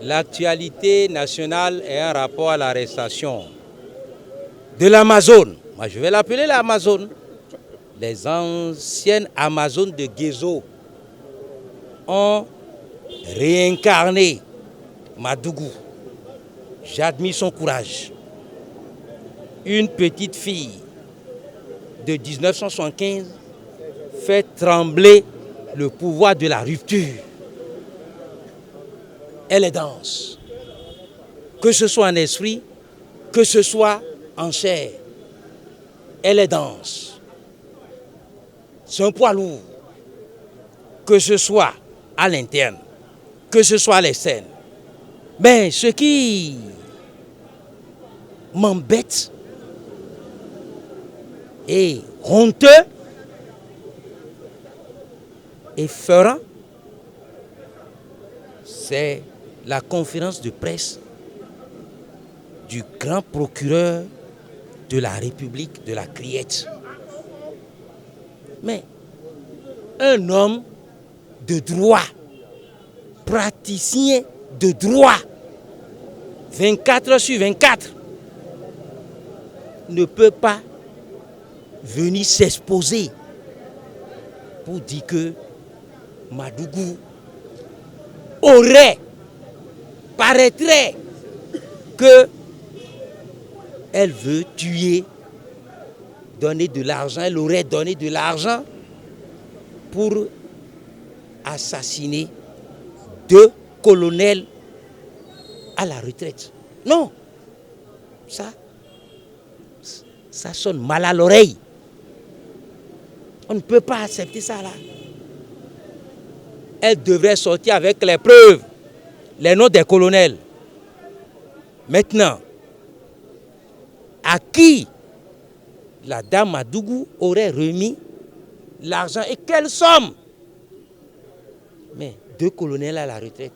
L'actualité nationale est un rapport à l'arrestation de l'Amazone. Moi, je vais l'appeler l'Amazone. Les anciennes Amazones de Guézo ont réincarné Madougou. J'admire son courage. Une petite fille de 1975 fait trembler le pouvoir de la rupture. Elle est dense. Que ce soit en esprit, que ce soit en chair. Elle est dense. C'est un poids lourd. Que ce soit à l'interne, que ce soit à l'externe. Mais ce qui m'embête et honteux et feurant, c'est la conférence de presse du grand procureur de la République de la Criette. Mais un homme de droit, praticien de droit, 24 heures sur 24, ne peut pas venir s'exposer pour dire que Madougou paraîtrait que elle veut tuer, donner de l'argent, elle aurait donné de l'argent pour assassiner 2 colonels à la retraite. Non, ça sonne mal à l'oreille. On ne peut pas accepter ça là. Elle devrait sortir avec les preuves, les noms des colonels. Maintenant, à qui la dame Madougou aurait remis l'argent et quelle somme? Mais 2 colonels à la retraite.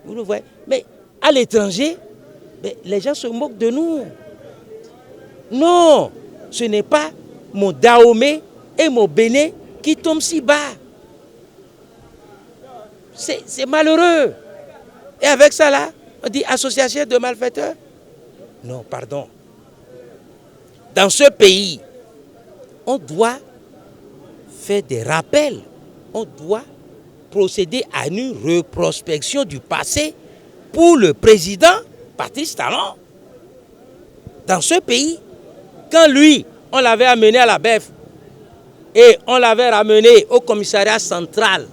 Vous le voyez. Mais à l'étranger, les gens se moquent de nous. Non, ce n'est pas mon Dahomey et mon Béné qui tombent si bas. C'est malheureux. Et avec ça là, on dit association de malfaiteurs. Non, pardon. Dans ce pays, on doit faire des rappels. On doit procéder à une reprospection du passé pour le président Patrice Talon. Dans ce pays, quand lui, on l'avait amené à la BEF et on l'avait ramené au commissariat central,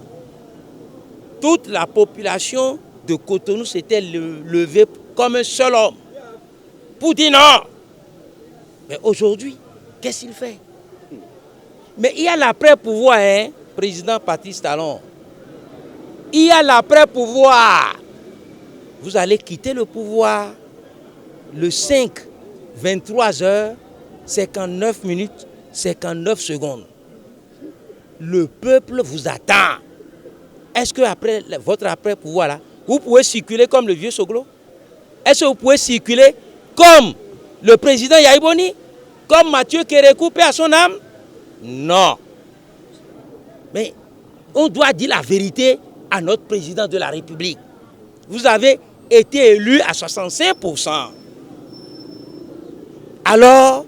toute la population de Cotonou s'était levée comme un seul homme pour dire non. Mais aujourd'hui, qu'est-ce qu'il fait? Mais il y a l'après-pouvoir, président Patrice Talon. Il y a l'après-pouvoir. Vous allez quitter le pouvoir le 5, 23h, 59 minutes, 59 secondes. Le peuple vous attend. Est-ce que après votre après-pouvoir là, vous pouvez circuler comme le vieux Soglo? Est-ce que vous pouvez circuler comme le président Yaïboni? Comme Mathieu Kérékou, paix à son âme? Non. Mais on doit dire la vérité à notre président de la République. Vous avez été élu à 65%. Alors,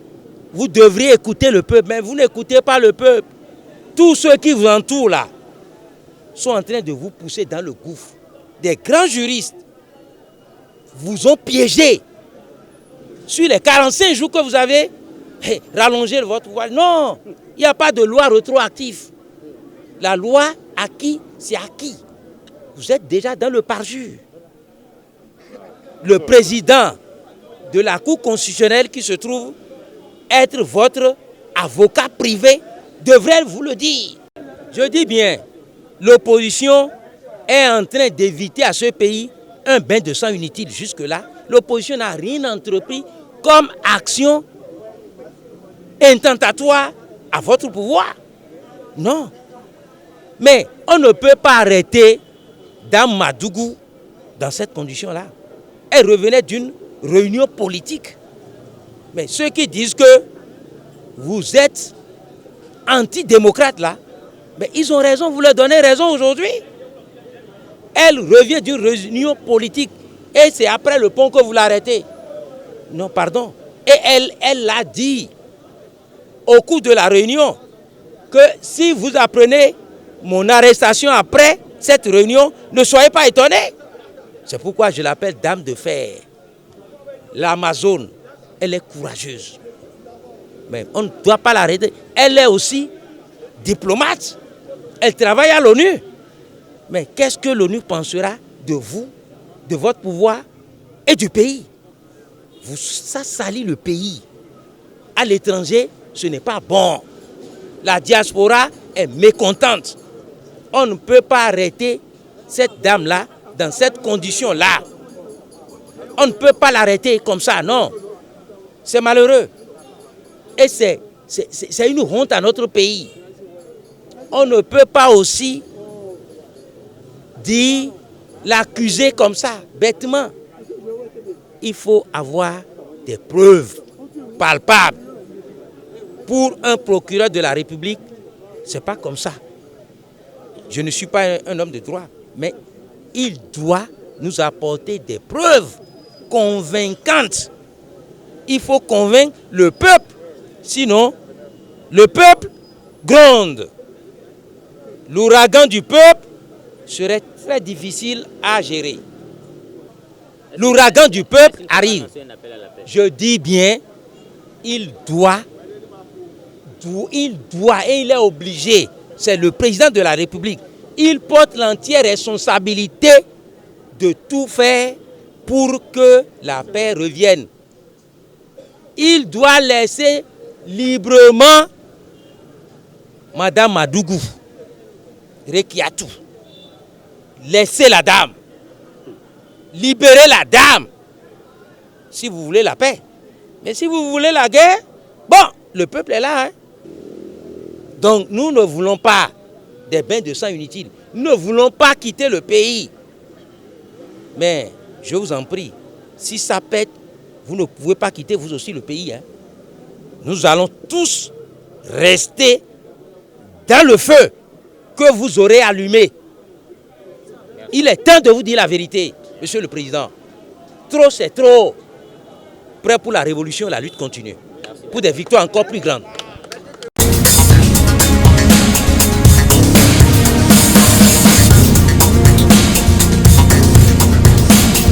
vous devriez écouter le peuple, mais vous n'écoutez pas le peuple. Tous ceux qui vous entourent là sont en train de vous pousser dans le gouffre. Des grands juristes vous ont piégé sur les 45 jours que vous avez rallongé votre pouvoir. Non, il n'y a pas de loi rétroactive. La loi acquis, c'est acquis. Vous êtes déjà dans le parjure. Le président de la Cour constitutionnelle qui se trouve être votre avocat privé devrait vous le dire. Je dis bien, l'opposition est en train d'éviter à ce pays un bain de sang inutile. Jusque-là, l'opposition n'a rien entrepris comme action intentatoire à votre pouvoir. Non. Mais on ne peut pas arrêter Dame Madougou dans cette condition-là. Elle revenait d'une réunion politique. Mais ceux qui disent que vous êtes antidémocrate là, mais ils ont raison, vous leur donnez raison aujourd'hui. Elle revient d'une réunion politique Et c'est après le pont que vous l'arrêtez. Non, pardon. Et elle l'a dit au cours de la réunion que si vous apprenez mon arrestation après cette réunion, ne soyez pas étonnés. C'est pourquoi je l'appelle dame de fer. L'Amazone, elle est courageuse. Mais on ne doit pas l'arrêter. Elle est aussi diplomate. Elle travaille à l'ONU. Mais qu'est-ce que l'ONU pensera de vous, de votre pouvoir et du pays? Ça salit le pays. À l'étranger, ce n'est pas bon. La diaspora est mécontente. On ne peut pas arrêter cette dame-là dans cette condition-là. On ne peut pas l'arrêter comme ça, non. C'est malheureux. Et c'est une honte à notre pays. On ne peut pas aussi dire, l'accuser comme ça, bêtement. Il faut avoir des preuves palpables. Pour un procureur de la République, ce n'est pas comme ça. Je ne suis pas un homme de droit, mais il doit nous apporter des preuves convaincantes. Il faut convaincre le peuple, sinon le peuple gronde. L'ouragan du peuple serait très difficile à gérer. L'ouragan du peuple arrive. Je dis bien, il doit et il est obligé. C'est le président de la République. Il porte l'entière responsabilité de tout faire pour que la paix revienne. Il doit laisser librement Madame Madougou, Rekiatou. Laissez la dame. Libérez la dame. Si vous voulez la paix. Mais si vous voulez la guerre, bon, le peuple est là. Hein? Donc nous ne voulons pas des bains de sang inutiles. Nous ne voulons pas quitter le pays. Mais je vous en prie, si ça pète, vous ne pouvez pas quitter vous aussi le pays. Hein? Nous allons tous rester dans le feu que vous aurez allumé. Il est temps de vous dire la vérité, Monsieur le Président. Trop, c'est trop. Prêt pour la révolution, la lutte continue. Pour des victoires encore plus grandes.